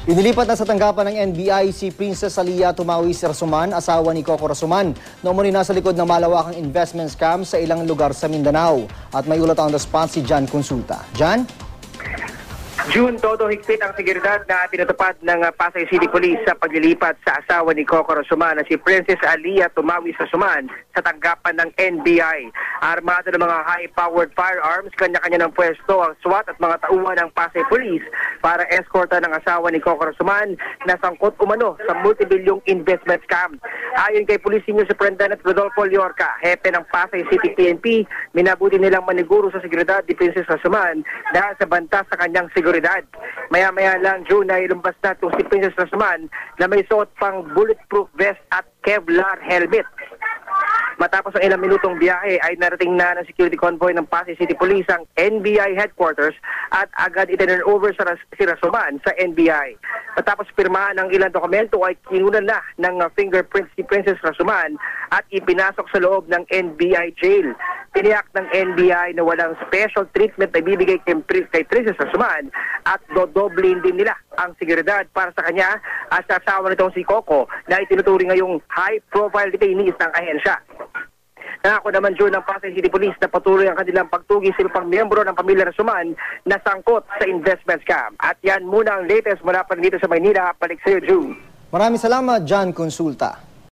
Inilipat na sa tanggapan ng NBI si Princess Alia Tumawis Rasuman, asawa ni Coco Rasuman, na umano'y nasa likod ng malawakang investment scam sa ilang lugar sa Mindanao. At may ulat on the spot si Jan Consulta. Jan? June, todo higpit ang seguridad na tinatupad ng Pasay City Police sa paglilipat sa asawa ni Coco Rasuman na si Princess Alia Tumawis Rasuman sa tanggapan ng NBI. Armado ng mga high-powered firearms, kanya-kanya ng pwesto ang SWAT at mga tauhan ng Pasay Police para eskorta ng asawa ni Coco Rasuman na sangkot umano sa multibilyong investment scam. Ayon kay Police Senior Superintendent Rodolfo Llorca, hepe ng Pasay City PNP, minabuti nilang maniguro sa seguridad ni Princess Rasuman dahil sa banta sa kanyang seguridad. Maya-maya lang, June, na ilumbas na itong si Princess Rasuman na may suot pang bulletproof vest at Kevlar helmet. Matapos ang ilang minutong biyahe ay narating na ng security convoy ng Pasay City Police ang NBI headquarters at agad itinurn over si Rasuman sa NBI. Matapos pirmahan ng ilang dokumento ay kinunan na ng fingerprints si Princess Rasuman at ipinasok sa loob ng NBI jail. Tiniyak ng NBI na walang special treatment na ibibigay kay Princess Rasuman at dodoblin din nila ang seguridad para sa kanya at sa asawa nitong si Coco na itinuturing ngayong high-profile detainees ng ahensya. Nangako naman June ng Pasay City Police na patuloy ang kanilang pagtugi sa ibang miyembro ng pamilya Rasuman na sangkot sa investment scam. At yan muna ang latest mula pa dito sa Maynila. Balik sa iyo, June. Maraming salamat, Jan Consulta.